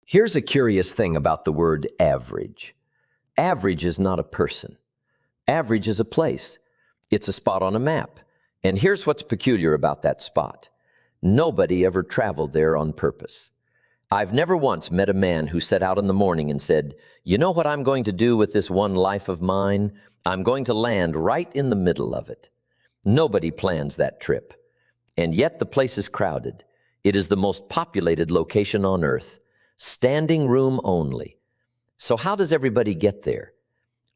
Here's a curious thing about the word average. Average is not a person. Average is a place. It's a spot on a map. And here's what's peculiar about that spot. Nobody ever traveled there on purpose. I've never once met a man who set out in the morning and said, "You know what I'm going to do with this one life of mine? I'm going to land right in the middle of it." Nobody plans that trip. And yet the place is crowded. It is the most populated location on earth. Standing room only. So how does everybody get there?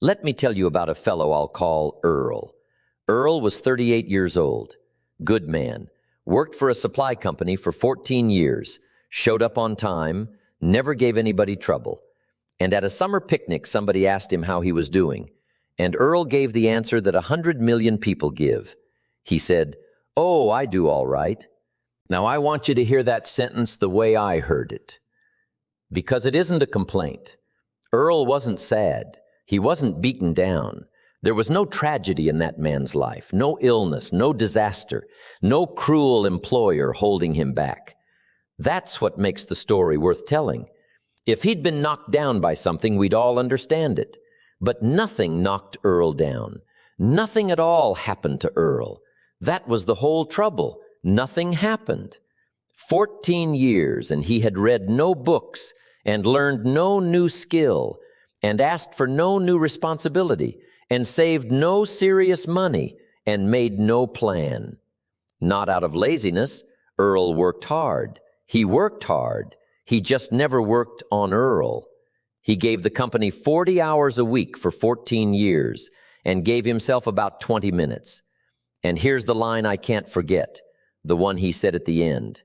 Let me tell you about a fellow I'll call Earl. Earl was 38 years old. Good man. Worked for a supply company for 14 years. Showed up on time. Never gave anybody trouble. And at a summer picnic, somebody asked him how he was doing. And Earl gave the answer that 100 million people give. He said, "Oh, I do all right." Now I want you to hear that sentence the way I heard it. Because it isn't a complaint. Earl wasn't sad. He wasn't beaten down. There was no tragedy in that man's life, no illness, no disaster, no cruel employer holding him back. That's what makes the story worth telling. If he'd been knocked down by something, we'd all understand it. But nothing knocked Earl down. Nothing at all happened to Earl. That was the whole trouble. Nothing happened. 14 years, and he had read no books and learned no new skill and asked for no new responsibility and saved no serious money and made no plan. Not out of laziness, Earl worked hard. He worked hard. He just never worked on Earl. He gave the company 40 hours a week for 14 years and gave himself about 20 minutes. And here's the line I can't forget, the one he said at the end.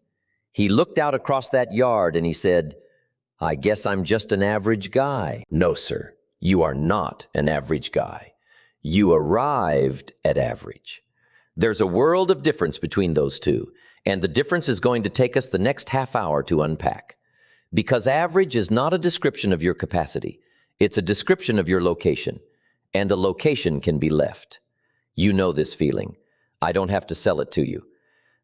He looked out across that yard and he said, "I guess I'm just an average guy." No, sir, you are not an average guy. You arrived at average. There's a world of difference between those two, and the difference is going to take us the next half hour to unpack. Because average is not a description of your capacity. It's a description of your location, and a location can be left. You know this feeling. I don't have to sell it to you.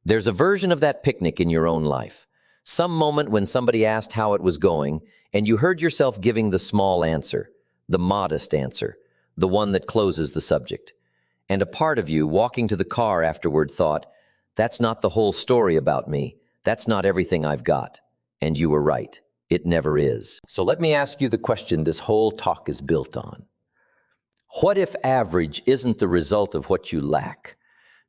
There's a version of that picnic in your own life. Some moment when somebody asked how it was going, and you heard yourself giving the small answer, the modest answer, the one that closes the subject. And a part of you, walking to the car afterward, thought, "That's not the whole story about me. That's not everything I've got." And you were right. It never is. So let me ask you the question this whole talk is built on. What if average isn't the result of what you lack?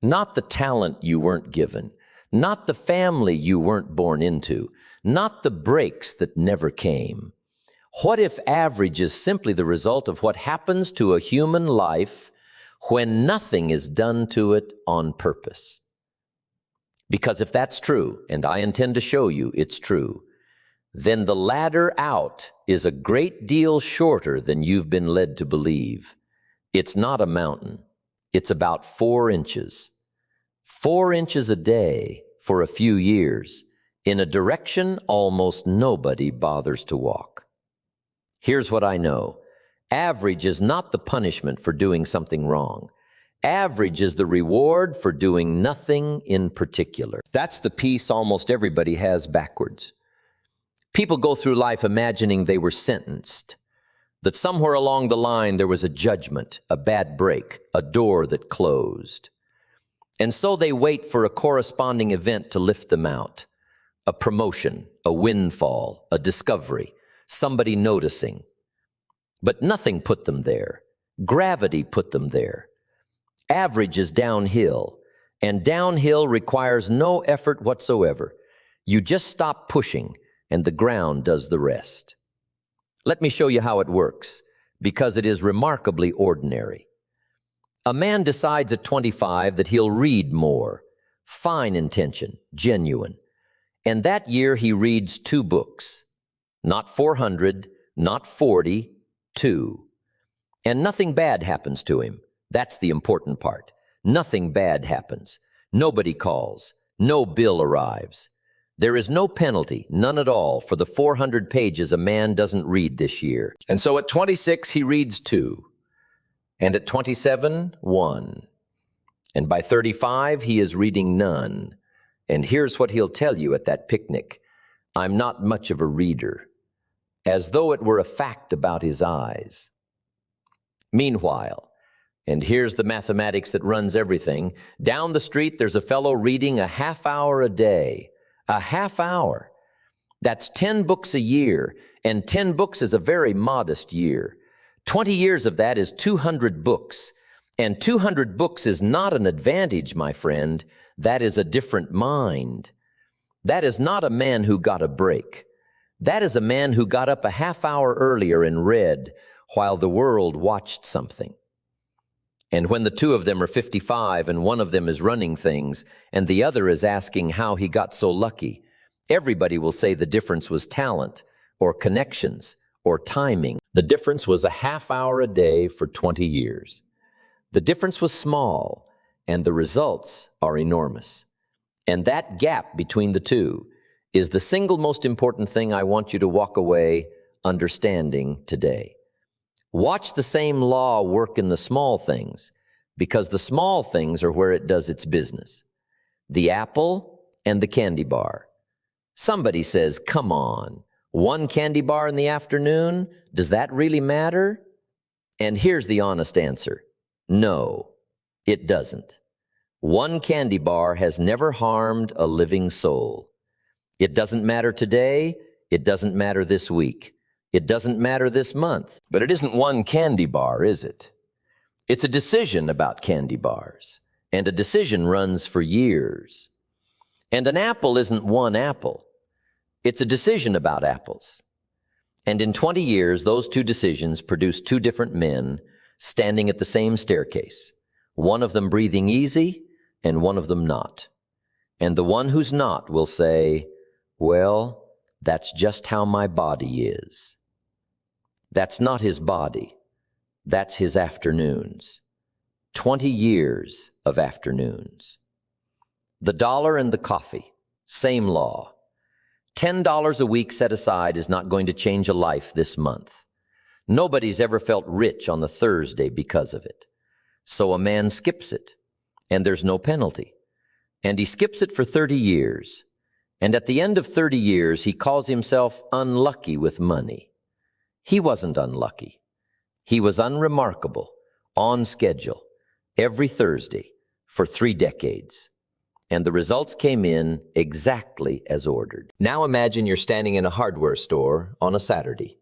Not the talent you weren't given, not the family you weren't born into, not the breaks that never came. What if average is simply the result of what happens to a human life when nothing is done to it on purpose? Because if that's true, and I intend to show you it's true, then the ladder out is a great deal shorter than you've been led to believe. It's not a mountain. It's about 4 inches. 4 inches a day for a few years in a direction almost nobody bothers to walk. Here's what I know. Average is not the punishment for doing something wrong. Average is the reward for doing nothing in particular. That's the piece almost everybody has backwards. People go through life imagining they were sentenced, that somewhere along the line there was a judgment, a bad break, a door that closed. And so they wait for a corresponding event to lift them out. A promotion, a windfall, a discovery, somebody noticing. But nothing put them there. Gravity put them there. Average is downhill, and downhill requires no effort whatsoever. You just stop pushing, and the ground does the rest. Let me show you how it works, because it is remarkably ordinary. A man decides at 25 that he'll read more. Fine intention, genuine. And that year he reads 2 books. Not 400, not 40, 2. And nothing bad happens to him. That's the important part. Nothing bad happens. Nobody calls. No bill arrives. There is no penalty, none at all, for the 400 pages a man doesn't read this year. And so at 26, he reads 2. And at 27, 1. And by 35, he is reading none. And here's what he'll tell you at that picnic. "I'm not much of a reader. as though it were a fact about his eyes. Meanwhile, and here's the mathematics that runs everything, down the street there's a fellow reading a half hour a day. A half hour. That's 10 books a year, and 10 books is a very modest year. 20 years of that is 200 books, and 200 books is not an advantage, my friend. That is a different mind. That is not a man who got a break. That is a man who got up a half hour earlier and read while the world watched something. And when the two of them are 55 and one of them is running things and the other is asking how he got so lucky, everybody will say the difference was talent or connections or timing. The difference was a half hour a day for 20 years. The difference was small, and the results are enormous. And that gap between the two is the single most important thing I want you to walk away understanding today. Watch the same law work in the small things, because the small things are where it does its business. The apple and the candy bar. Somebody says, come on, one candy bar in the afternoon, does that really matter? And here's the honest answer. No, it doesn't. One candy bar has never harmed a living soul. It doesn't matter today, it doesn't matter this week. It doesn't matter this month. But it isn't one candy bar, is it? It's a decision about candy bars, and a decision runs for years. And an apple isn't one apple. It's a decision about apples. And in 20 years, those two decisions produce two different men standing at the same staircase, one of them breathing easy and one of them not. And the one who's not will say, well, that's just how my body is. That's not his body. That's his afternoons. 20 years of afternoons. The dollar and the coffee, same law. $10 a week set aside is not going to change a life this month. Nobody's ever felt rich on the Thursday because of it. So a man skips it, and there's no penalty. And he skips it for 30 years. And at the end of 30 years, he calls himself unlucky with money. He wasn't unlucky. He was unremarkable, on schedule, every Thursday for 3 decades. And the results came in exactly as ordered. Now imagine you're standing in a hardware store on a Saturday,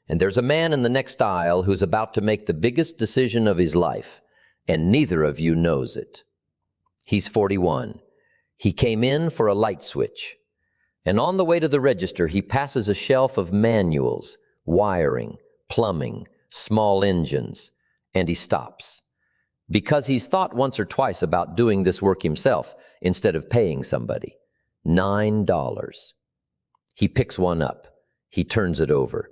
and there's a man in the next aisle who's about to make the biggest decision of his life, and neither of you knows it. He's 41. He came in for a light switch, and on the way to the register, he passes a shelf of manuals, wiring, plumbing, small engines, and he stops. Because he's thought once or twice about doing this work himself instead of paying somebody. $9. He picks one up. He turns it over.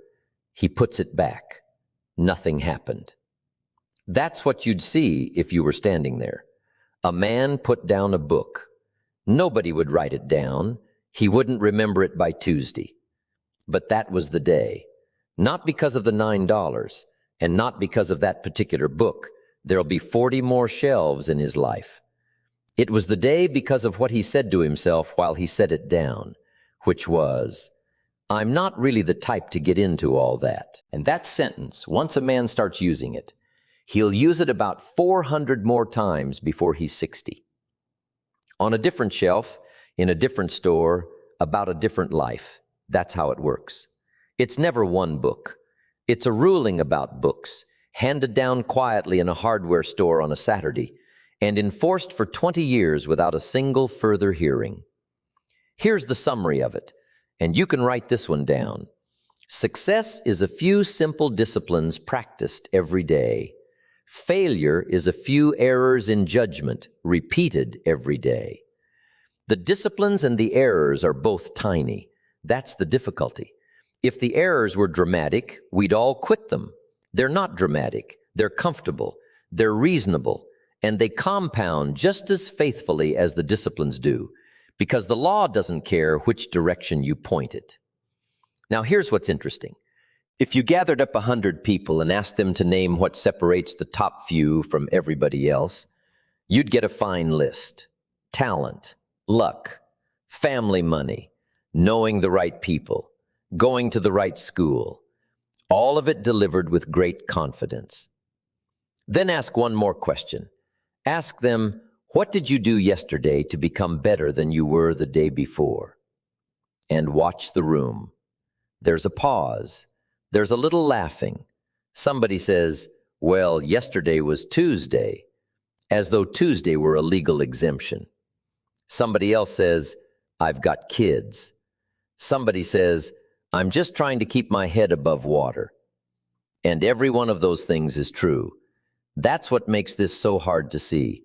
He puts it back. Nothing happened. That's what you'd see if you were standing there. A man put down a book. Nobody would write it down. He wouldn't remember it by Tuesday. But that was the day. Not because of the $9, and not because of that particular book. There'll be 40 more shelves in his life. It was the day because of what he said to himself while he set it down, which was, I'm not really the type to get into all that. And that sentence, once a man starts using it, he'll use it about 400 more times before he's 60. On a different shelf, in a different store, about a different life. That's how it works. It's never one book. It's a ruling about books, handed down quietly in a hardware store on a Saturday, and enforced for 20 years without a single further hearing. Here's the summary of it, and you can write this one down. Success is a few simple disciplines practiced every day. Failure is a few errors in judgment repeated every day. The disciplines and the errors are both tiny. That's the difficulty. If the errors were dramatic, we'd all quit them. They're not dramatic. They're comfortable. They're reasonable. And they compound just as faithfully as the disciplines do, because the law doesn't care which direction you point it. Now, here's what's interesting. If you gathered up 100 people and asked them to name what separates the top few from everybody else, you'd get a fine list. Talent, luck, family money, knowing the right people, going to the right school. All of it delivered with great confidence. Then ask one more question. Ask them, what did you do yesterday to become better than you were the day before? And watch the room. There's a pause. There's a little laughing. Somebody says, well, yesterday was Tuesday, as though Tuesday were a legal exemption. Somebody else says, I've got kids. Somebody says, I'm just trying to keep my head above water. And every one of those things is true. That's what makes this so hard to see.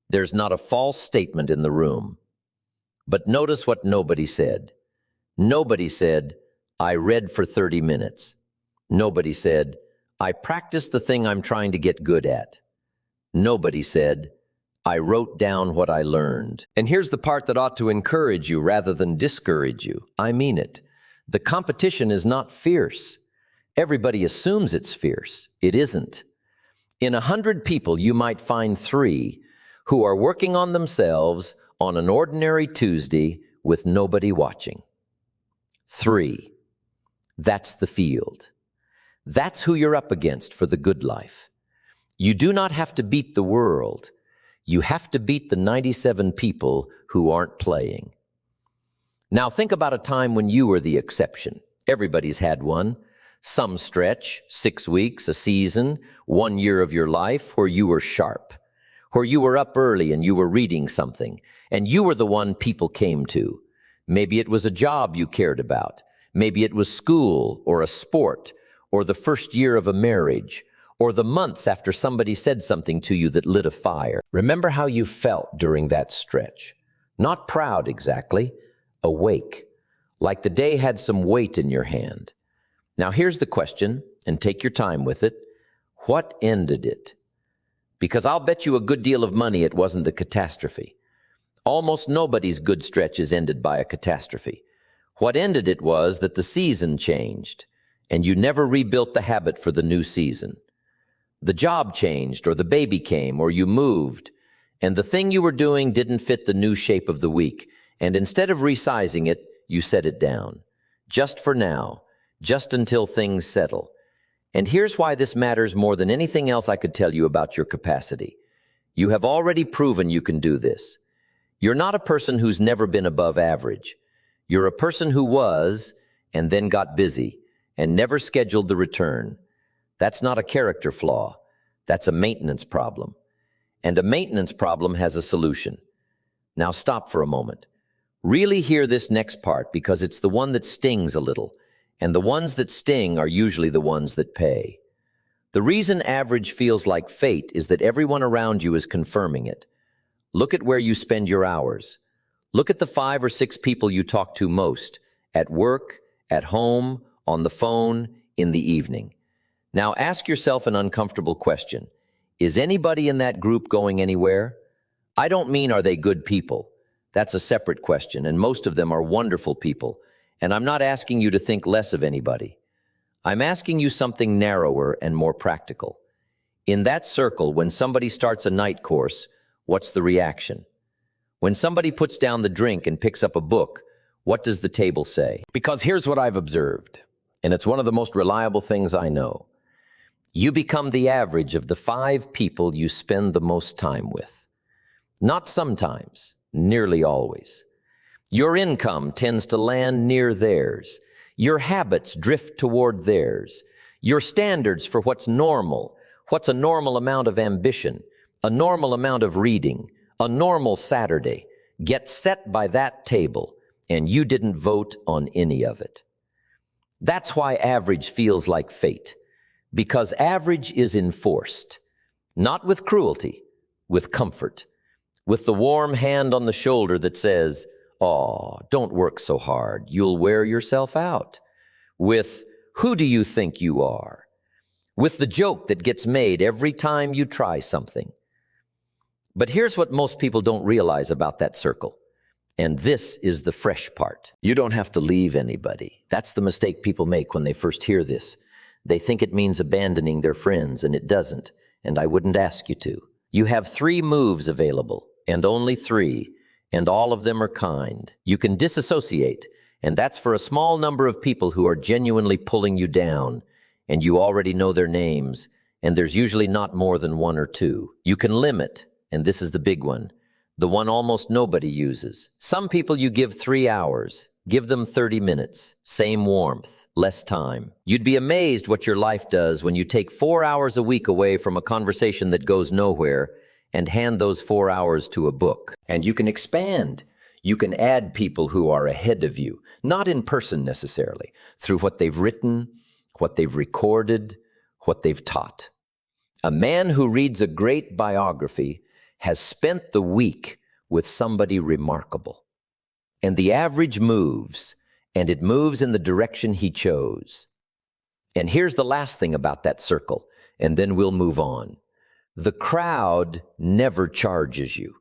There's not a false statement in the room. But notice what nobody said. Nobody said, I read for 30 minutes. Nobody said, I practiced the thing I'm trying to get good at. Nobody said, I wrote down what I learned. And here's the part that ought to encourage you rather than discourage you. I mean it. The competition is not fierce. Everybody assumes it's fierce. It isn't. In 100 people, you might find 3 who are working on themselves on an ordinary Tuesday with nobody watching. 3. That's the field. That's who you're up against for the good life. You do not have to beat the world. You have to beat the 97 people who aren't playing. Now think about a time when you were the exception. Everybody's had one. Some stretch, 6 weeks, a season, 1 year of your life where you were sharp, where you were up early and you were reading something, and you were the one people came to. Maybe it was a job you cared about. Maybe it was school or a sport or the first year of a marriage or the months after somebody said something to you that lit a fire. Remember how you felt during that stretch. Not proud exactly, awake, like the day had some weight in your hand. Now here's the question, and take your time with it. What ended it? Because I'll bet you a good deal of money it wasn't a catastrophe. Almost nobody's good stretch is ended by a catastrophe. What ended it was that the season changed, and you never rebuilt the habit for the new season. The job changed, or the baby came, or you moved, and the thing you were doing didn't fit the new shape of the week, and instead of resizing it, you set it down. Just for now, just until things settle. And here's why this matters more than anything else I could tell you about your capacity. You have already proven you can do this. You're not a person who's never been above average. You're a person who was, and then got busy, and never scheduled the return. That's not a character flaw. That's a maintenance problem. And a maintenance problem has a solution. Now stop for a moment. Really hear this next part because it's the one that stings a little, and the ones that sting are usually the ones that pay. The reason average feels like fate is that everyone around you is confirming it. Look at where you spend your hours. Look at the 5 or 6 people you talk to most, at work, at home, on the phone, in the evening. Now ask yourself an uncomfortable question. Is anybody in that group going anywhere? I don't mean are they good people. That's a separate question, and most of them are wonderful people, and I'm not asking you to think less of anybody. I'm asking you something narrower and more practical. In that circle, when somebody starts a night course, what's the reaction? When somebody puts down the drink and picks up a book, what does the table say? Because here's what I've observed, and it's one of the most reliable things I know. You become the average of the 5 people you spend the most time with. Not sometimes, nearly always. Your income tends to land near theirs. Your habits drift toward theirs. Your standards for what's a normal amount of ambition, a normal amount of reading, a normal Saturday, get set by that table, and you didn't vote on any of it. That's why average feels like fate, because average is enforced, not with cruelty, with comfort, with the warm hand on the shoulder that says, "Oh, don't work so hard, you'll wear yourself out," with, "Who do you think you are?" with the joke that gets made every time you try something. But here's what most people don't realize about that circle. And this is the fresh part. You don't have to leave anybody. That's the mistake people make when they first hear this. They think it means abandoning their friends, and it doesn't, and I wouldn't ask you to. You have 3 moves available, and only 3, and all of them are kind. You can disassociate, And that's for a small number of people who are genuinely pulling you down, and you already know their names, and there's usually not more than one or two. You can limit, and this is the big one, the one almost nobody uses. Some people you give 3 hours, give them 30 minutes, same warmth, less time. You'd be amazed what your life does when you take 4 hours a week away from a conversation that goes nowhere and hand those 4 hours to a book. And you can expand. You can add people who are ahead of you, not in person necessarily, through what they've written, what they've recorded, what they've taught. A man who reads a great biography has spent the week with somebody remarkable. And the average moves, and it moves in the direction he chose. And here's the last thing about that circle, and then we'll move on. The crowd never charges you.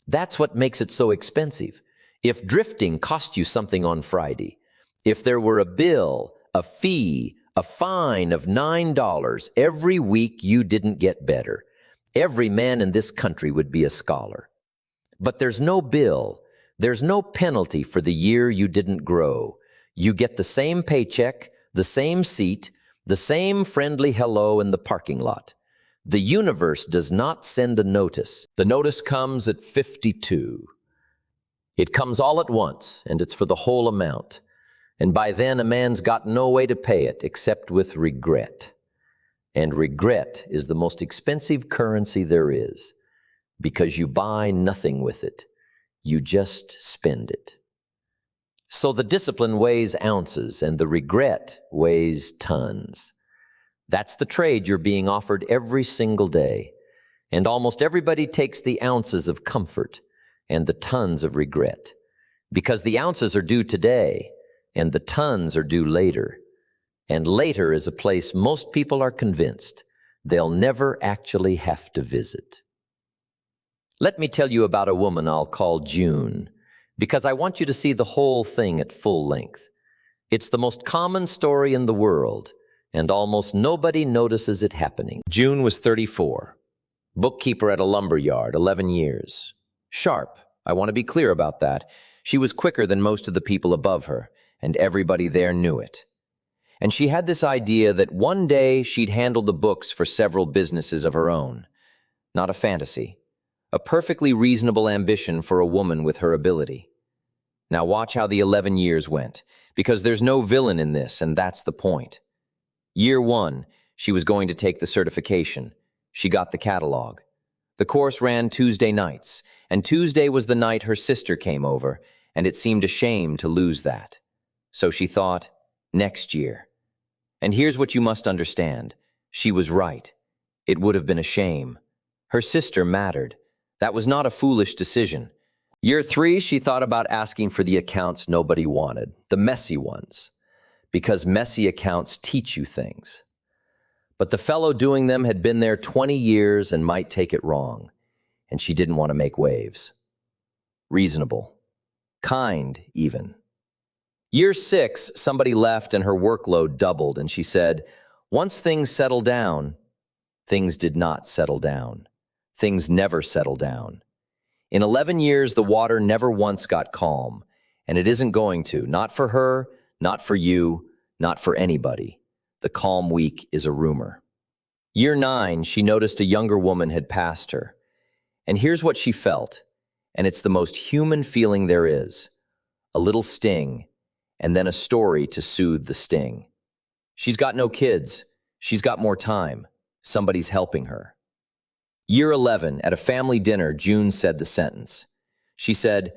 That's what makes it so expensive. If drifting cost you something on Friday, if there were a bill, a fee, a fine of $9 every week you didn't get better, every man in this country would be a scholar. But there's no bill, there's no penalty for the year you didn't grow. You get the same paycheck, the same seat, the same friendly hello in the parking lot. The universe does not send a notice. The notice comes at 52. It comes all at once, and it's for the whole amount. And by then, a man's got no way to pay it except with regret. And regret is the most expensive currency there is, because you buy nothing with it. You just spend it. So the discipline weighs ounces, and the regret weighs tons. That's the trade you're being offered every single day. And almost everybody takes the ounces of comfort and the tons of regret, because the ounces are due today and the tons are due later. And later is a place most people are convinced they'll never actually have to visit. Let me tell you about a woman I'll call June, because I want you to see the whole thing at full length. It's the most common story in the world, and almost nobody notices it happening. June was 34. Bookkeeper at a lumber yard, 11 years. Sharp, I want to be clear about that. She was quicker than most of the people above her, and everybody there knew it. And she had this idea that one day she'd handle the books for several businesses of her own. Not a fantasy. A perfectly reasonable ambition for a woman with her ability. Now watch how the 11 years went, because there's no villain in this, and that's the point. Year 1, she was going to take the certification. She got the catalog. The course ran Tuesday nights, and Tuesday was the night her sister came over, and it seemed a shame to lose that. So she thought, next year. And here's what you must understand. She was right. It would have been a shame. Her sister mattered. That was not a foolish decision. Year 3, she thought about asking for the accounts nobody wanted, the messy ones, because messy accounts teach you things. But the fellow doing them had been there 20 years and might take it wrong, and she didn't want to make waves. Reasonable. Kind, even. Year 6, somebody left and her workload doubled, and she said, once things settle down, things did not settle down. Things never settle down. In 11 years, the water never once got calm, and it isn't going to, not for her, not for you, not for anybody. The calm week is a rumor. Year 9, she noticed a younger woman had passed her. And here's what she felt, and it's the most human feeling there is. A little sting, and then a story to soothe the sting. She's got no kids. She's got more time. Somebody's helping her. Year 11, at a family dinner, June said the sentence. She said,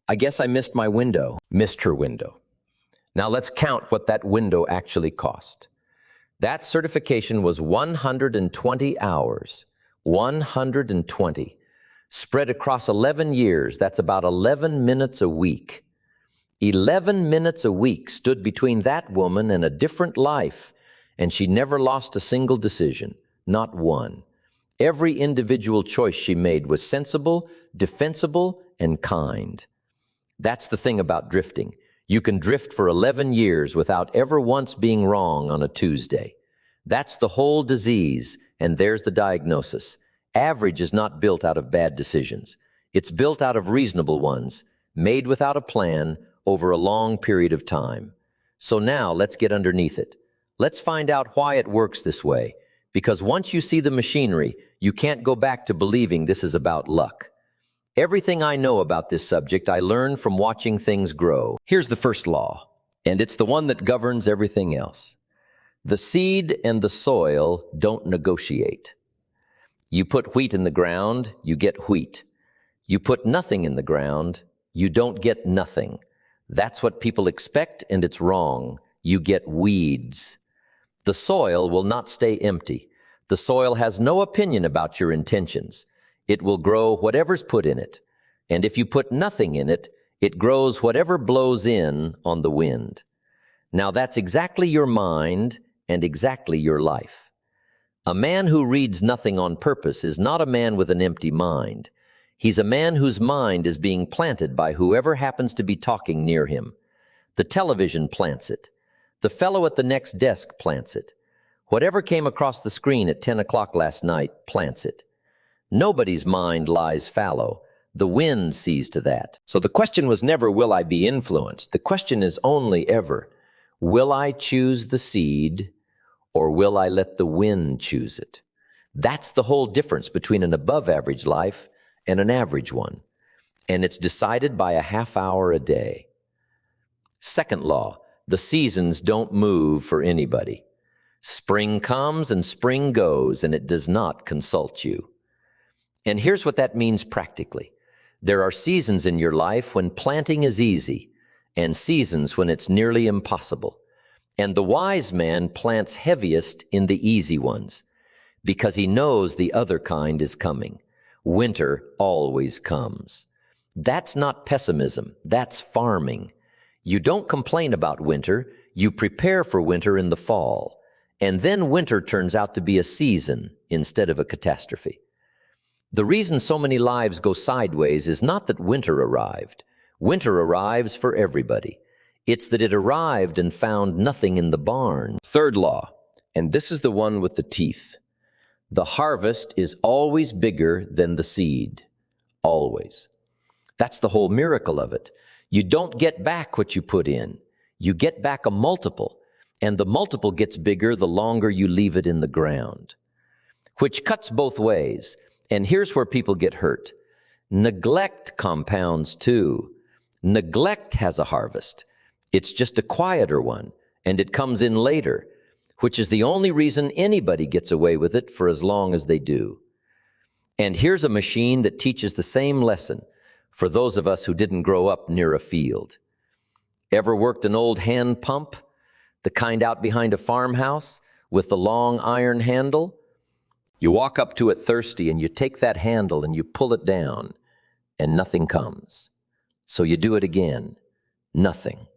I guess I missed my window. Missed her window. Now let's count what that window actually cost. That certification was 120 hours. 120. Spread across 11 years, that's about 11 minutes a week. 11 minutes a week stood between that woman and a different life, and she never lost a single decision, not one. Every individual choice she made was sensible, defensible, and kind. That's the thing about drifting. You can drift for 11 years without ever once being wrong on a Tuesday. That's the whole disease, and there's the diagnosis. Average is not built out of bad decisions. It's built out of reasonable ones, made without a plan, over a long period of time. So now let's get underneath it. Let's find out why it works this way, because once you see the machinery, you can't go back to believing this is about luck. Everything I know about this subject I learned from watching things grow. Here's the first law, and it's the one that governs everything else. The seed and the soil don't negotiate. You put wheat in the ground, you get wheat. You put nothing in the ground, you don't get nothing. That's what people expect, and it's wrong. You get weeds. The soil will not stay empty. The soil has no opinion about your intentions. It will grow whatever's put in it. And if you put nothing in it, it grows whatever blows in on the wind. Now that's exactly your mind and exactly your life. A man who reads nothing on purpose is not a man with an empty mind. He's a man whose mind is being planted by whoever happens to be talking near him. The television plants it. The fellow at the next desk plants it. Whatever came across the screen at 10 o'clock last night plants it. Nobody's mind lies fallow. The wind sees to that. So the question was never, will I be influenced? The question is only ever, will I choose the seed or will I let the wind choose it? That's the whole difference between an above-average life and an average one. And it's decided by a half hour a day. Second law, the seasons don't move for anybody. Spring comes and spring goes, and it does not consult you. And here's what that means practically. There are seasons in your life when planting is easy, and seasons when it's nearly impossible. And the wise man plants heaviest in the easy ones, because he knows the other kind is coming. Winter always comes. That's not pessimism, that's farming. You don't complain about winter, you prepare for winter in the fall. And then winter turns out to be a season instead of a catastrophe. The reason so many lives go sideways is not that winter arrived. Winter arrives for everybody. It's that it arrived and found nothing in the barn. Third law, and this is the one with the teeth. The harvest is always bigger than the seed. Always. That's the whole miracle of it. You don't get back what you put in. You get back a multiple, and the multiple gets bigger the longer you leave it in the ground. Which cuts both ways, and here's where people get hurt. Neglect compounds too. Neglect has a harvest. It's just a quieter one, and it comes in later, which is the only reason anybody gets away with it for as long as they do. And here's a machine that teaches the same lesson for those of us who didn't grow up near a field. Ever worked an old hand pump? The kind out behind a farmhouse with the long iron handle? You walk up to it thirsty and you take that handle and you pull it down and nothing comes. So you do it again. Nothing.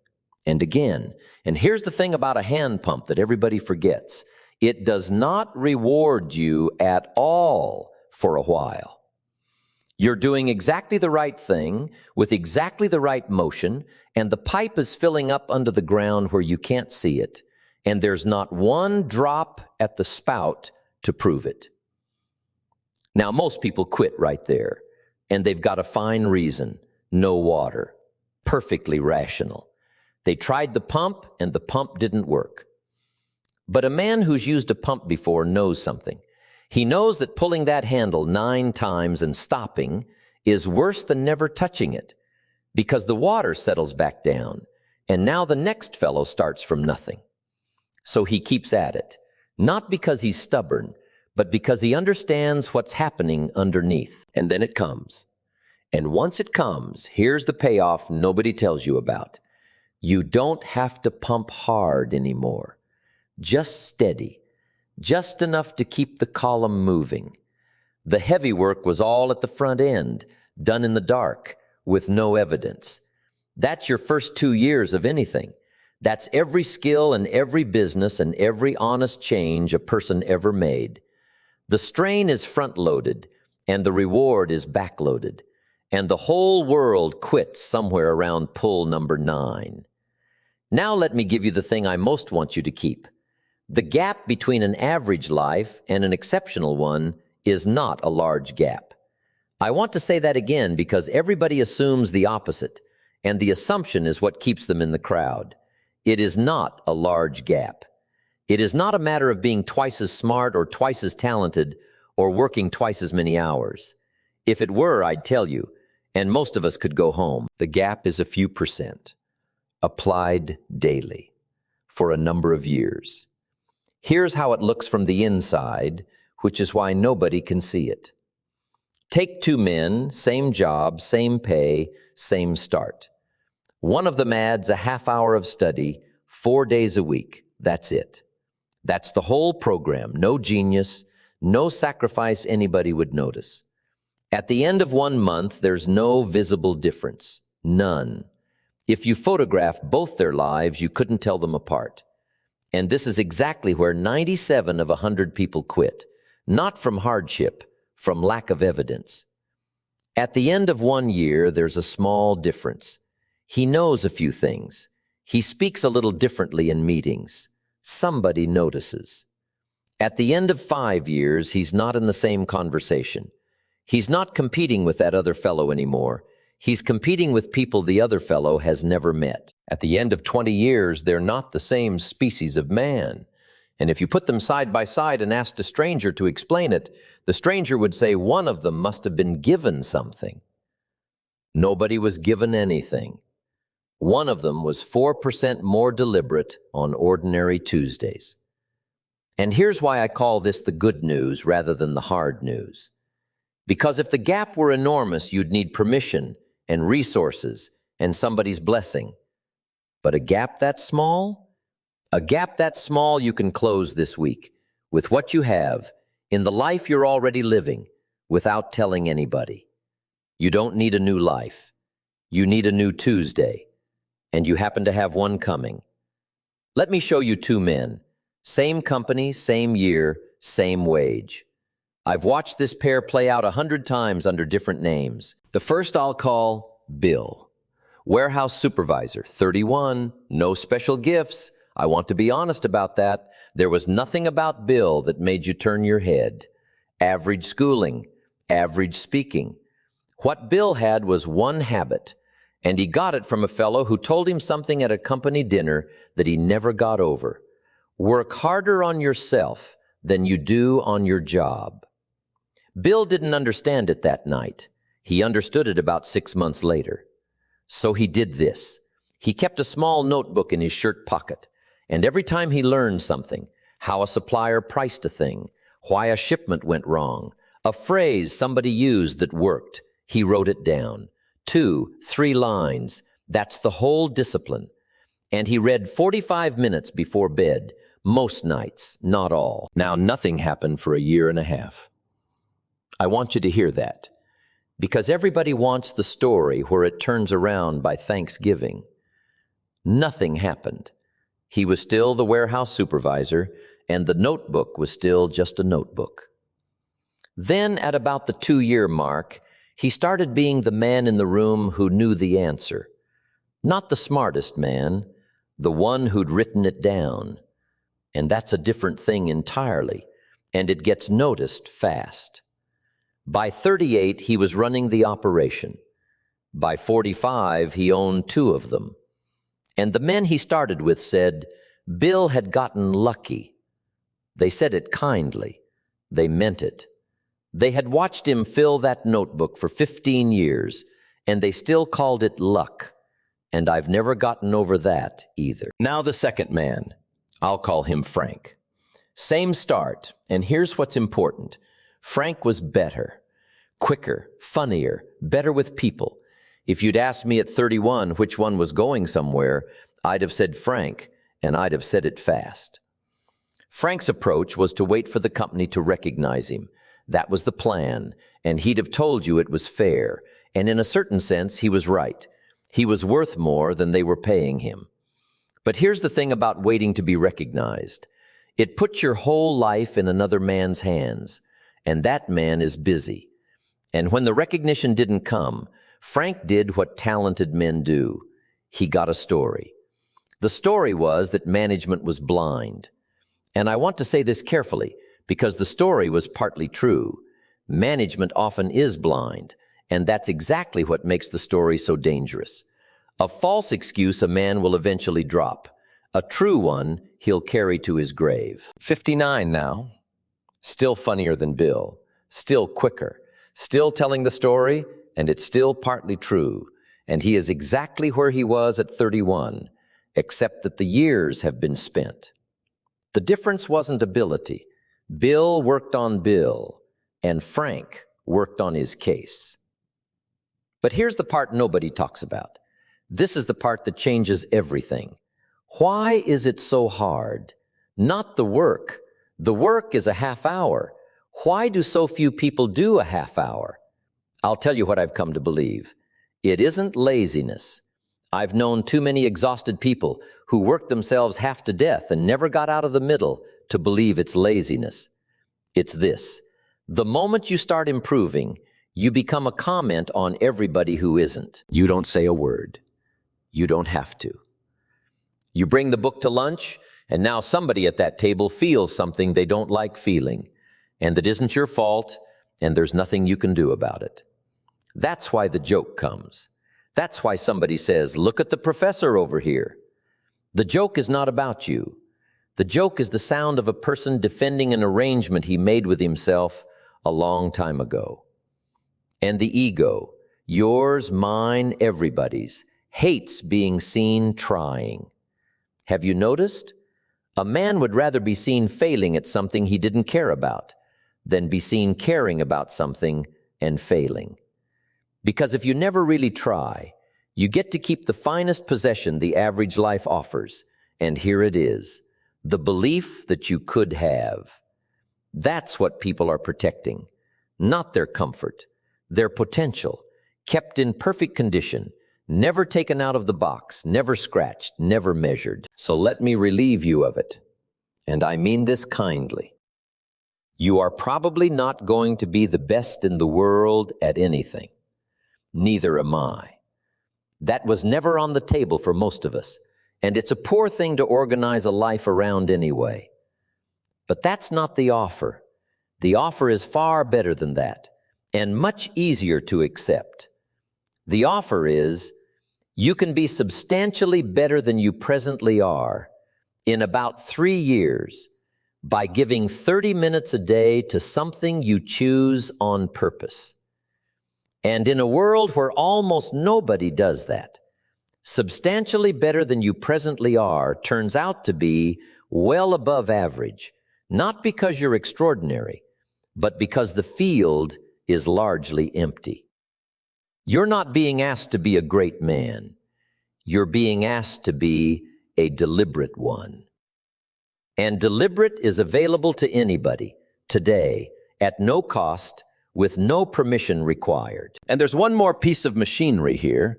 And again. And here's the thing about a hand pump that everybody forgets. It does not reward you at all for a while. You're doing exactly the right thing with exactly the right motion, and the pipe is filling up under the ground where you can't see it, and there's not one drop at the spout to prove it. Now, most people quit right there, and they've got a fine reason. No water. Perfectly rational. They tried the pump, and the pump didn't work. But a man who's used a pump before knows something. He knows that pulling that handle 9 times and stopping is worse than never touching it, because the water settles back down, and now the next fellow starts from nothing. So he keeps at it, not because he's stubborn, but because he understands what's happening underneath. And then it comes. And once it comes, here's the payoff nobody tells you about. You don't have to pump hard anymore. Just steady. Just enough to keep the column moving. The heavy work was all at the front end, done in the dark, with no evidence. That's your first 2 years of anything. That's every skill and every business and every honest change a person ever made. The strain is front-loaded, and the reward is back-loaded, and the whole world quits somewhere around pull number 9. Now let me give you the thing I most want you to keep. The gap between an average life and an exceptional one is not a large gap. I want to say that again because everybody assumes the opposite, and the assumption is what keeps them in the crowd. It is not a large gap. It is not a matter of being twice as smart or twice as talented or working twice as many hours. If it were, I'd tell you, and most of us could go home. The gap is a few percent, applied daily, for a number of years. Here's how it looks from the inside, which is why nobody can see it. Take two men, same job, same pay, same start. One of them adds a half hour of study, 4 days a week. That's it. That's the whole program. No genius, no sacrifice anybody would notice. At the end of 1 month, there's no visible difference. None. If you photograph both their lives, you couldn't tell them apart. And this is exactly where 97 of 100 people quit. Not from hardship, from lack of evidence. At the end of 1 year, there's a small difference. He knows a few things. He speaks a little differently in meetings. Somebody notices. At the end of 5 years, he's not in the same conversation. He's not competing with that other fellow anymore. He's competing with people the other fellow has never met. At the end of 20 years, they're not the same species of man. And if you put them side by side and asked a stranger to explain it, the stranger would say one of them must have been given something. Nobody was given anything. One of them was 4% more deliberate on ordinary Tuesdays. And here's why I call this the good news rather than the hard news. Because if the gap were enormous, you'd need permission and resources and somebody's blessing. But a gap that small? A gap that small you can close this week with what you have in the life you're already living without telling anybody. You don't need a new life. You need a new Tuesday. And you happen to have one coming. Let me show you two men. Same company, same year, same wage. I've watched this pair play out 100 times under different names. The first I'll call Bill. Warehouse supervisor, 31, no special gifts. I want to be honest about that. There was nothing about Bill that made you turn your head. Average schooling, average speaking. What Bill had was one habit, and he got it from a fellow who told him something at a company dinner that he never got over. Work harder on yourself than you do on your job. Bill didn't understand it that night. He understood it about 6 months later. So he did this. He kept a small notebook in his shirt pocket, and every time he learned something, how a supplier priced a thing, why a shipment went wrong, a phrase somebody used that worked, he wrote it down. 2, 3 lines. That's the whole discipline. And he read 45 minutes before bed, most nights, not all. Now, nothing happened for a year and a half. I want you to hear that, because everybody wants the story where it turns around by Thanksgiving. Nothing happened. He was still the warehouse supervisor, and the notebook was still just a notebook. Then, at about the 2-year mark, he started being the man in the room who knew the answer. Not the smartest man, the one who'd written it down. And that's a different thing entirely, and it gets noticed fast. By 38, he was running the operation. By 45, he owned 2 of them. And the men he started with said, Bill had gotten lucky. They said it kindly. They meant it. They had watched him fill that notebook for 15 years, and they still called it luck. And I've never gotten over that either. Now the second man. I'll call him Frank. Same start, and here's what's important. Frank was better, quicker, funnier, better with people. If you'd asked me at 31 which one was going somewhere, I'd have said Frank, and I'd have said it fast. Frank's approach was to wait for the company to recognize him. That was the plan, and he'd have told you it was fair, and in a certain sense, he was right. He was worth more than they were paying him. But here's the thing about waiting to be recognized. It puts your whole life in another man's hands, and that man is busy. And when the recognition didn't come, Frank did what talented men do. He got a story. The story was that management was blind. And I want to say this carefully, because the story was partly true. Management often is blind, and that's exactly what makes the story so dangerous. A false excuse a man will eventually drop. A true one he'll carry to his grave. 59 now. Still funnier than Bill. Still quicker. Still telling the story, and it's still partly true. And he is exactly where he was at 31, except that the years have been spent. The difference wasn't ability. Bill worked on Bill, and Frank worked on his case. But here's the part nobody talks about. This is the part that changes everything. Why is it so hard? Not the work. The work is a half hour. Why do so few people do a half hour? I'll tell you what I've come to believe. It isn't laziness. I've known too many exhausted people who worked themselves half to death and never got out of the middle to believe it's laziness. It's this. The moment you start improving, you become a comment on everybody who isn't. You don't say a word. You don't have to. You bring the book to lunch, and now somebody at that table feels something they don't like feeling, and that isn't your fault, and there's nothing you can do about it. That's why the joke comes. That's why somebody says, "Look at the professor over here." The joke is not about you. The joke is the sound of a person defending an arrangement he made with himself a long time ago. And the ego, yours, mine, everybody's, hates being seen trying. Have you noticed? A man would rather be seen failing at something he didn't care about than be seen caring about something and failing. Because if you never really try, you get to keep the finest possession the average life offers, and here it is, the belief that you could have. That's what people are protecting, not their comfort, their potential, kept in perfect condition, never taken out of the box, never scratched, never measured. So let me relieve you of it, and I mean this kindly. You are probably not going to be the best in the world at anything. Neither am I. That was never on the table for most of us, and it's a poor thing to organize a life around anyway. But that's not the offer. The offer is far better than that, and much easier to accept. The offer is, you can be substantially better than you presently are in about 3 years by giving 30 minutes a day to something you choose on purpose. And in a world where almost nobody does that, substantially better than you presently are turns out to be well above average, not because you're extraordinary, but because the field is largely empty. You're not being asked to be a great man. You're being asked to be a deliberate one. And deliberate is available to anybody today at no cost, with no permission required. And there's one more piece of machinery here,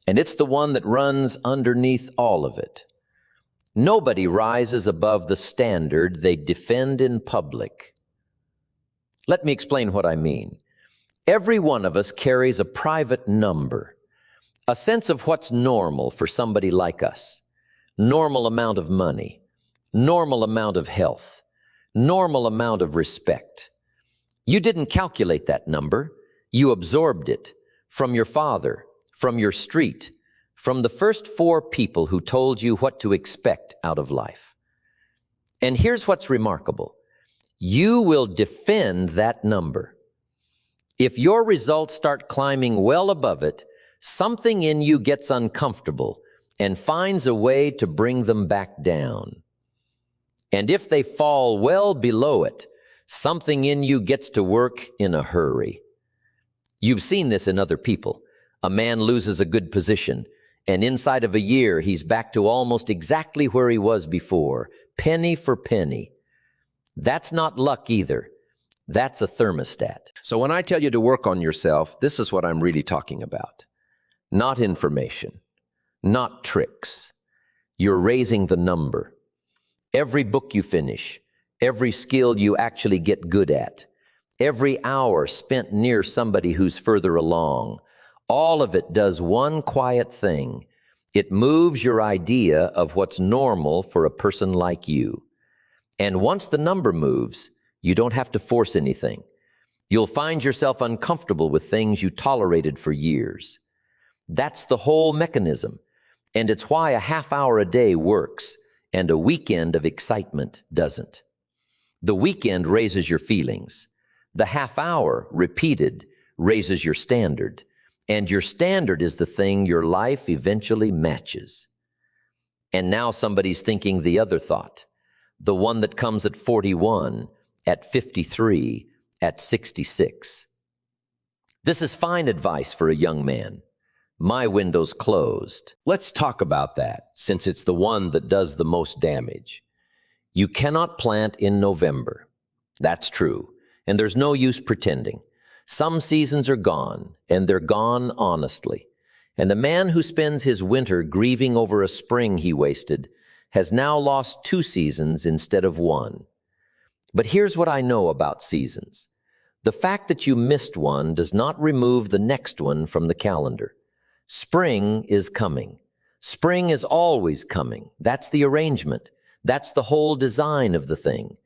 and it's the one that runs underneath all of it. Nobody rises above the standard they defend in public. Let me explain what I mean. Every one of us carries a private number, a sense of what's normal for somebody like us. Normal amount of money, normal amount of health, normal amount of respect. You didn't calculate that number. You absorbed it from your father, from your street, from the first 4 people who told you what to expect out of life. And here's what's remarkable. You will defend that number. If your results start climbing well above it, something in you gets uncomfortable and finds a way to bring them back down. And if they fall well below it, something in you gets to work in a hurry. You've seen this in other people. A man loses a good position, and inside of a year, he's back to almost exactly where he was before, penny for penny. That's not luck either. That's a thermostat. So when I tell you to work on yourself, this is what I'm really talking about. Not information, not tricks. You're raising the number. Every book you finish, every skill you actually get good at, every hour spent near somebody who's further along, all of it does one quiet thing. It moves your idea of what's normal for a person like you. And once the number moves, you don't have to force anything. You'll find yourself uncomfortable with things you tolerated for years. That's the whole mechanism. And it's why a half hour a day works and a weekend of excitement doesn't. The weekend raises your feelings. The half hour, repeated, raises your standard. And your standard is the thing your life eventually matches. And now somebody's thinking the other thought, the one that comes at 41, at 53, at 66. This is fine advice for a young man. My window's closed. Let's talk about that, since it's the one that does the most damage. You cannot plant in November. That's true, and there's no use pretending. Some seasons are gone, and they're gone honestly. And the man who spends his winter grieving over a spring he wasted has now lost 2 seasons instead of 1. But here's what I know about seasons. The fact that you missed one does not remove the next one from the calendar. Spring is coming. Spring is always coming. That's the arrangement. That's the whole design of the thing.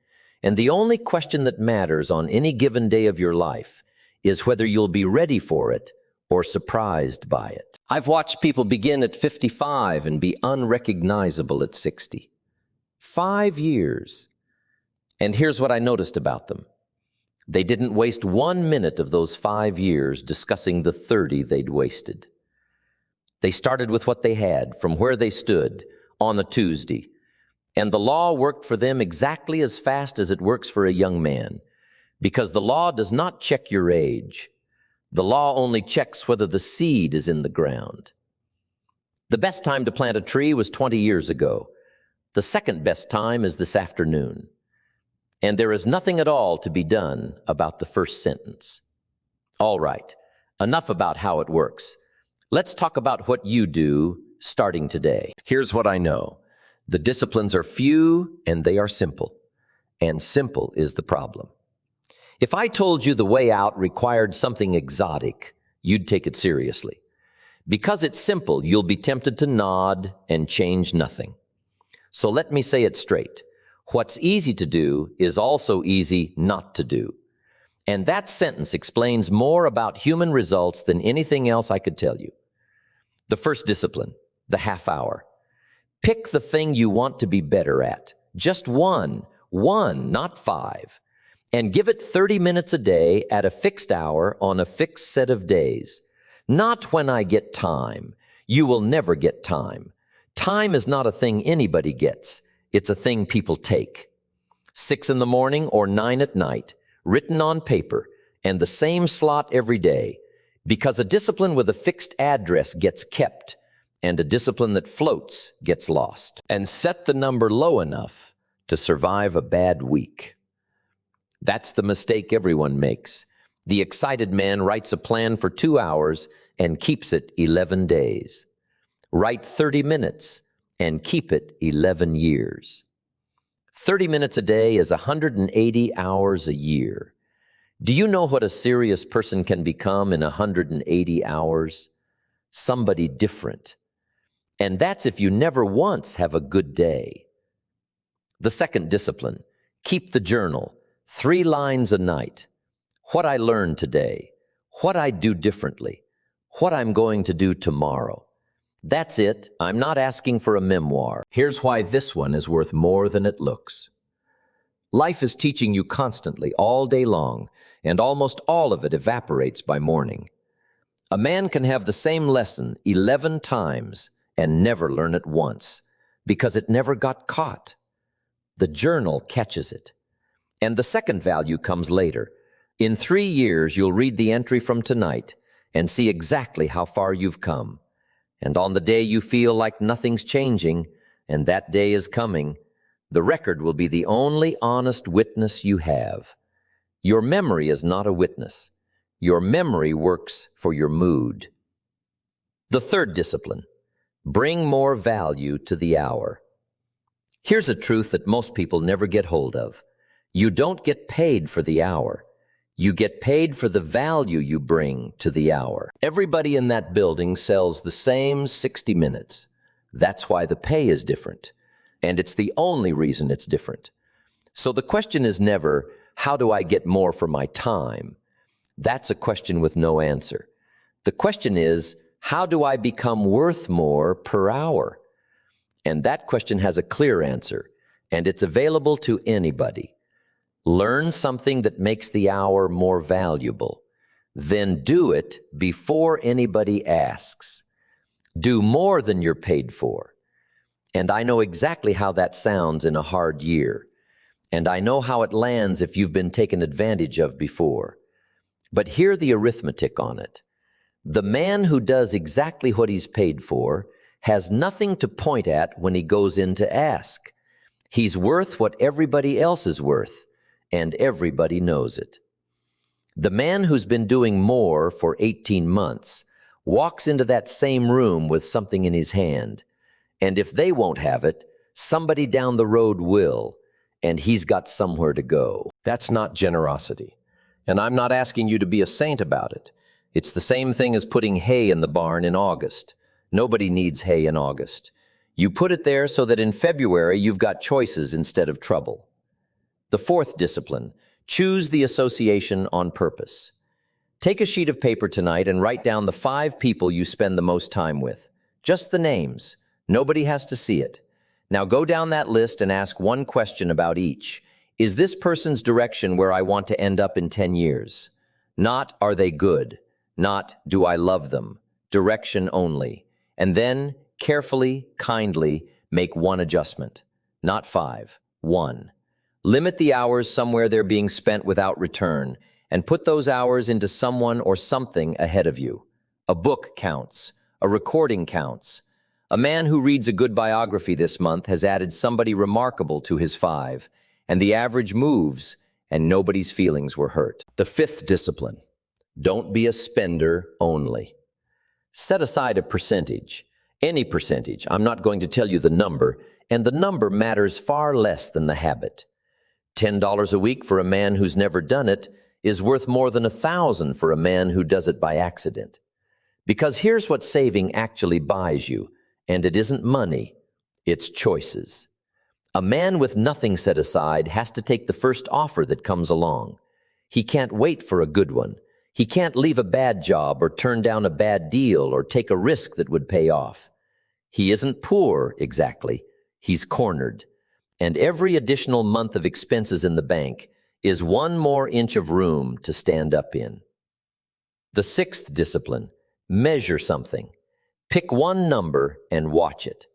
And the only question that matters on any given day of your life is whether you'll be ready for it or surprised by it. I've watched people begin at 55 and be unrecognizable at 60. 5 years. And here's what I noticed about them. They didn't waste 1 minute of those 5 years discussing the 30 they'd wasted. They started with what they had, from where they stood, on a Tuesday. And the law worked for them exactly as fast as it works for a young man, because the law does not check your age. The law only checks whether the seed is in the ground. The best time to plant a tree was 20 years ago. The second best time is this afternoon. And there is nothing at all to be done about the first sentence. All right, enough about how it works. Let's talk about what you do starting today. Here's what I know. The disciplines are few and they are simple. And simple is the problem. If I told you the way out required something exotic, you'd take it seriously. Because it's simple, you'll be tempted to nod and change nothing. So let me say it straight. What's easy to do is also easy not to do. And that sentence explains more about human results than anything else I could tell you. The first discipline, the half hour. Pick the thing you want to be better at. Just one, not 5. And give it 30 minutes a day at a fixed hour on a fixed set of days. Not when I get time. You will never get time. Time is not a thing anybody gets. It's a thing people take. 6 in the morning or 9 at night, written on paper, and the same slot every day. Because a discipline with a fixed address gets kept, and a discipline that floats gets lost. And set the number low enough to survive a bad week. That's the mistake everyone makes. The excited man writes a plan for 2 hours and keeps it 11 days. Write 30 minutes and keep it 11 years. 30 minutes a day is 180 hours a year. Do you know what a serious person can become in 180 hours? Somebody different. And that's if you never once have a good day. The second discipline, keep the journal. 3 lines a night. What I learned today. What I do differently. What I'm going to do tomorrow. That's it. I'm not asking for a memoir. Here's why this one is worth more than it looks. Life is teaching you constantly, all day long, and almost all of it evaporates by morning. A man can have the same lesson 11 times and never learn it once, because it never got caught. The journal catches it. And the second value comes later. In 3 years, you'll read the entry from tonight and see exactly how far you've come. And on the day you feel like nothing's changing, and that day is coming, the record will be the only honest witness you have. Your memory is not a witness. Your memory works for your mood. The third discipline, bring more value to the hour. Here's a truth that most people never get hold of. You don't get paid for the hour. You get paid for the value you bring to the hour. Everybody in that building sells the same 60 minutes. That's why the pay is different. And it's the only reason it's different. So the question is never, how do I get more for my time? That's a question with no answer. The question is, How do I become worth more per hour? And that question has a clear answer, and it's available to anybody. Learn something that makes the hour more valuable. Then do it before anybody asks. Do more than you're paid for. And I know exactly how that sounds in a hard year. And I know how it lands if you've been taken advantage of before. But hear the arithmetic on it. The man who does exactly what he's paid for has nothing to point at when he goes in to ask. He's worth what everybody else is worth, and everybody knows it. The man who's been doing more for 18 months walks into that same room with something in his hand, and if they won't have it, somebody down the road will, and he's got somewhere to go. That's not generosity. And I'm not asking you to be a saint about it. It's the same thing as putting hay in the barn in August. Nobody needs hay in August. You put it there so that in February you've got choices instead of trouble. The fourth discipline, choose the association on purpose. Take a sheet of paper tonight and write down the 5 people you spend the most time with. Just the names. Nobody has to see it. Now go down that list and ask one question about each. Is this person's direction where I want to end up in 10 years? Not, are they good? Not, do I love them? Direction only. And then, carefully, kindly, make one adjustment. Not 5, 1. Limit the hours somewhere they're being spent without return, and put those hours into someone or something ahead of you. A book counts. A recording counts. A man who reads a good biography this month has added somebody remarkable to his 5, and the average moves, and nobody's feelings were hurt. The fifth discipline, don't be a spender only. Set aside a percentage, any percentage. I'm not going to tell you the number, and the number matters far less than the habit. $10 a week for a man who's never done it is worth more than 1,000 for a man who does it by accident. Because here's what saving actually buys you, and it isn't money, it's choices. A man with nothing set aside has to take the first offer that comes along. He can't wait for a good one. He can't leave a bad job or turn down a bad deal or take a risk that would pay off. He isn't poor, exactly. He's cornered. And every additional month of expenses in the bank is one more inch of room to stand up in. The sixth discipline, measure something. Pick one number and watch it.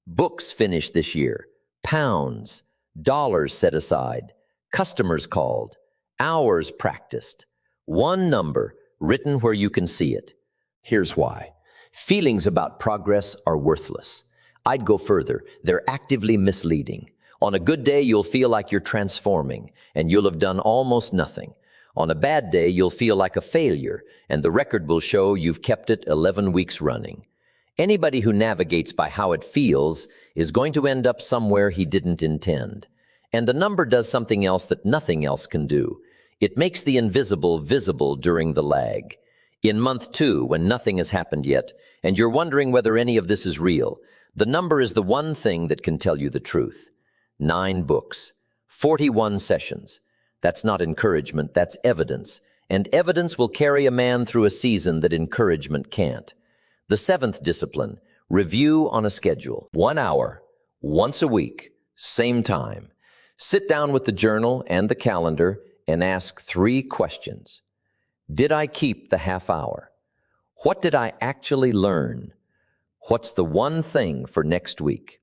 Books finished this year, pounds, dollars set aside, customers called, hours practiced. One number written where you can see it. Here's why. Feelings about progress are worthless. I'd go further. They're actively misleading. On a good day, you'll feel like you're transforming, and you'll have done almost nothing. On a bad day, you'll feel like a failure, and the record will show you've kept it 11 weeks running. Anybody who navigates by how it feels is going to end up somewhere he didn't intend. And the number does something else that nothing else can do. It makes the invisible visible during the lag. In month 2, when nothing has happened yet, and you're wondering whether any of this is real, the number is the one thing that can tell you the truth. 9 books, 41 sessions. That's not encouragement, that's evidence. And evidence will carry a man through a season that encouragement can't. The seventh discipline, review on a schedule. 1 hour, once a week, same time. Sit down with the journal and the calendar and ask 3 questions. Did I keep the half hour? What did I actually learn? What's the one thing for next week?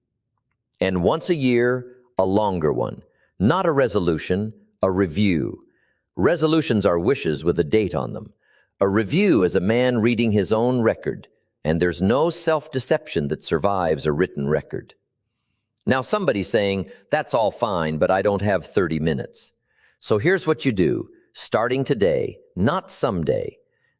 And once a year, a longer one. Not a resolution, a review. Resolutions are wishes with a date on them. A review is a man reading his own record, and there's no self-deception that survives a written record. Now somebody's saying, that's all fine, but I don't have 30 minutes. So here's what you do, starting today, not someday.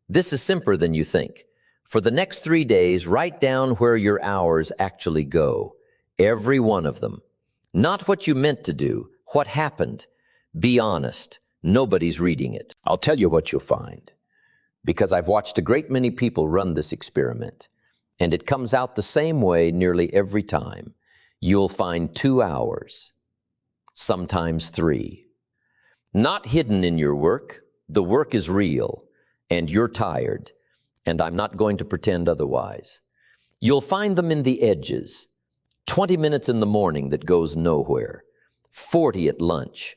This is simpler than you think. For the next 3 days, write down where your hours actually go. Every one of them. Not what you meant to do, what happened. Be honest. Nobody's reading it. I'll tell you what you'll find. Because I've watched a great many people run this experiment, and it comes out the same way nearly every time. You'll find 2 hours, sometimes 3. Not hidden in your work. The work is real, and you're tired. and I'm not going to pretend otherwise. You'll find them in the edges. 20 minutes in the morning that goes nowhere, 40 at lunch,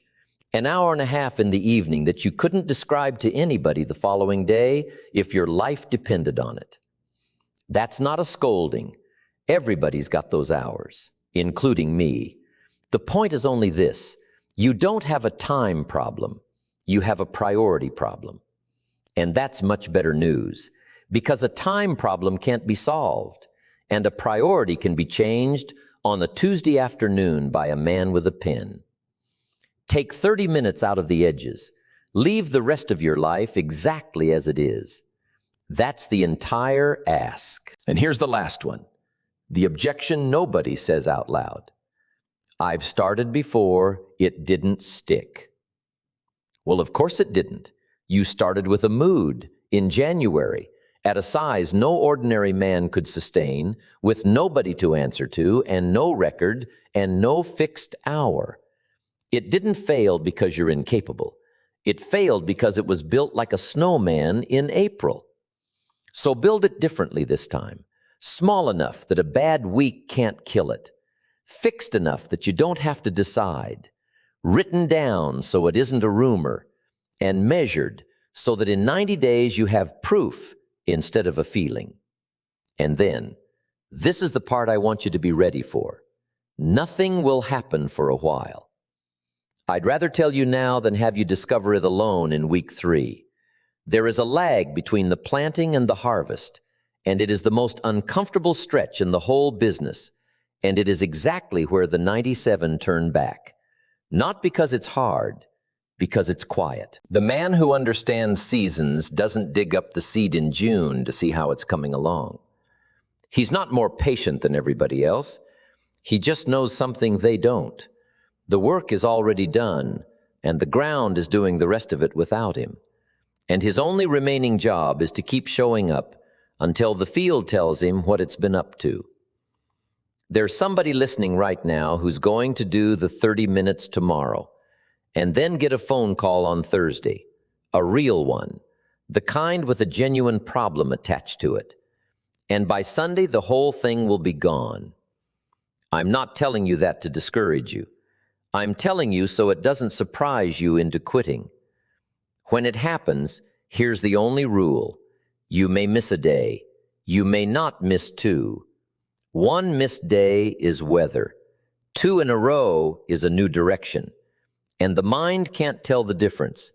an hour and a half in the evening that you couldn't describe to anybody the following day if your life depended on it. That's not a scolding. Everybody's got those hours, including me. The point is only this: you don't have a time problem, you have a priority problem. And that's much better news, because a time problem can't be solved, and a priority can be changed on a Tuesday afternoon by a man with a pen. Take 30 minutes out of the edges. Leave the rest of your life exactly as it is. That's the entire ask. And here's the last one. The objection nobody says out loud. I've started before, it didn't stick. Well, of course it didn't. You started with a mood in January, at a size no ordinary man could sustain, with nobody to answer to, and no record, and no fixed hour. It didn't fail because you're incapable. It failed because it was built like a snowman in April. So build it differently this time. Small enough that a bad week can't kill it. Fixed enough that you don't have to decide. Written down so it isn't a rumor. And measured so that in 90 days you have proof instead of a feeling. And then, this is the part I want you to be ready for. Nothing will happen for a while. I'd rather tell you now than have you discover it alone in week 3. There is a lag between the planting and the harvest, and it is the most uncomfortable stretch in the whole business, and it is exactly where the 97 turn back. Not because it's hard, because it's quiet. The man who understands seasons doesn't dig up the seed in June to see how it's coming along. He's not more patient than everybody else. He just knows something they don't. The work is already done, and the ground is doing the rest of it without him. And his only remaining job is to keep showing up until the field tells him what it's been up to. There's somebody listening right now who's going to do the 30 minutes tomorrow, and then get a phone call on Thursday, a real one, the kind with a genuine problem attached to it. And by Sunday, the whole thing will be gone. I'm not telling you that to discourage you. I'm telling you so it doesn't surprise you into quitting. When it happens, here's the only rule. You may miss a day. You may not miss 2. 1 missed day is weather. 2 in a row is a new direction. And the mind can't tell the difference.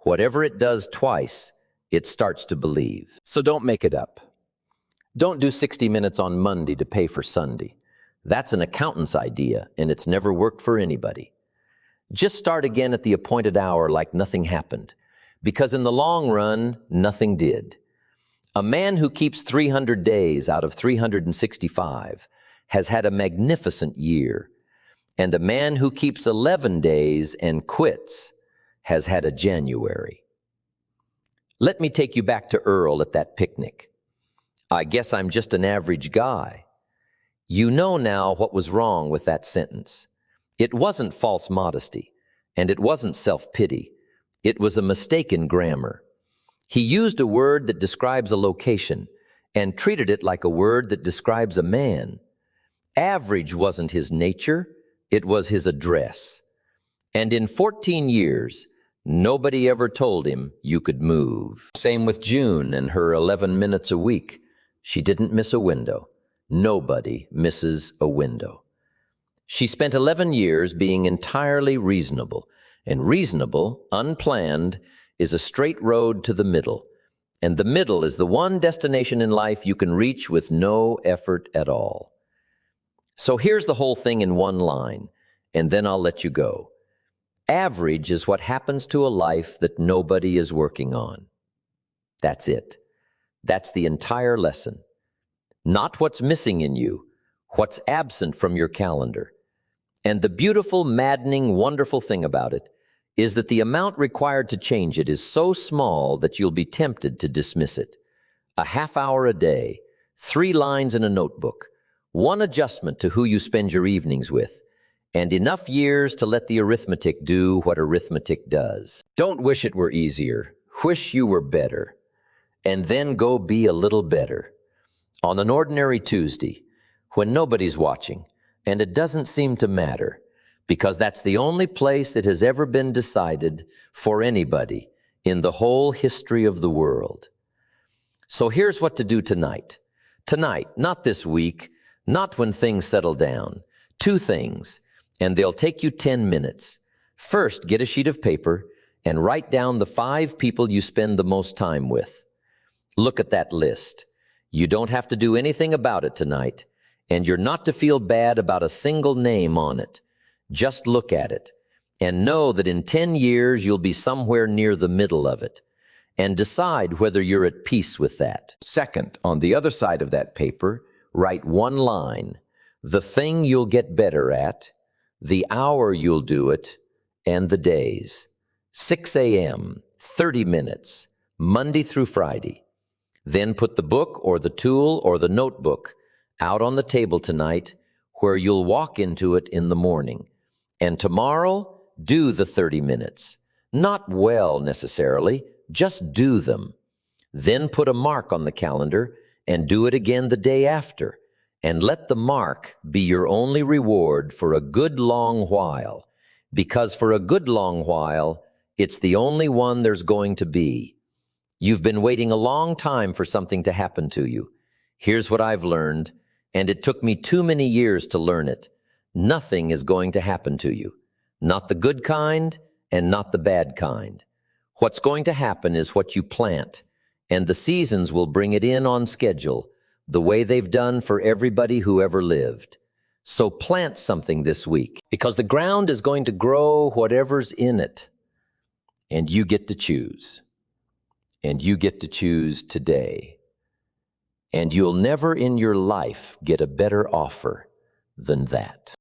Whatever it does twice, it starts to believe. So don't make it up. Don't do 60 minutes on Monday to pay for Sunday. That's an accountant's idea, and it's never worked for anybody. Just start again at the appointed hour like nothing happened, because in the long run, nothing did. A man who keeps 300 days out of 365 has had a magnificent year, and a man who keeps 11 days and quits has had a January. Let me take you back to Earl at that picnic. I guess I'm just an average guy. You know now what was wrong with that sentence. It wasn't false modesty, and it wasn't self-pity. It was a mistake in grammar. He used a word that describes a location and treated it like a word that describes a man. Average wasn't his nature, it was his address. And in 14 years, nobody ever told him you could move. Same with June and her 11 minutes a week. She didn't miss a window. Nobody misses a window. She spent 11 years being entirely reasonable, and reasonable, unplanned, is a straight road to the middle, and the middle is the one destination in life you can reach with no effort at all. So here's the whole thing in one line, and then I'll let you go. Average is what happens to a life that nobody is working on. That's it. That's the entire lesson. Not what's missing in you, what's absent from your calendar. And the beautiful, maddening, wonderful thing about it is that the amount required to change it is so small that you'll be tempted to dismiss it. A half hour a day, 3 lines in a notebook, 1 adjustment to who you spend your evenings with, and enough years to let the arithmetic do what arithmetic does. Don't wish it were easier. Wish you were better. and then go be a little better. On an ordinary Tuesday, when nobody's watching, and it doesn't seem to matter, because that's the only place it has ever been decided for anybody in the whole history of the world. So here's what to do tonight. Tonight, not this week, not when things settle down. 2 things, and they'll take you 10 minutes. First, get a sheet of paper and write down the 5 people you spend the most time with. Look at that list. You don't have to do anything about it tonight, and you're not to feel bad about a single name on it. Just look at it and know that in 10 years you'll be somewhere near the middle of it, and decide whether you're at peace with that. Second, on the other side of that paper, write 1 line, the thing you'll get better at, the hour you'll do it, and the days. 6 a.m., 30 minutes, Monday through Friday. Then put the book or the tool or the notebook out on the table tonight where you'll walk into it in the morning. And tomorrow, do the 30 minutes. Not well necessarily, just do them. Then put a mark on the calendar and do it again the day after. And let the mark be your only reward for a good long while. Because for a good long while, it's the only one there's going to be. You've been waiting a long time for something to happen to you. Here's what I've learned, and it took me too many years to learn it. Nothing is going to happen to you. Not the good kind and not the bad kind. What's going to happen is what you plant, and the seasons will bring it in on schedule, the way they've done for everybody who ever lived. So plant something this week, because the ground is going to grow whatever's in it, and you get to choose. And you get to choose today. And you'll never in your life get a better offer than that.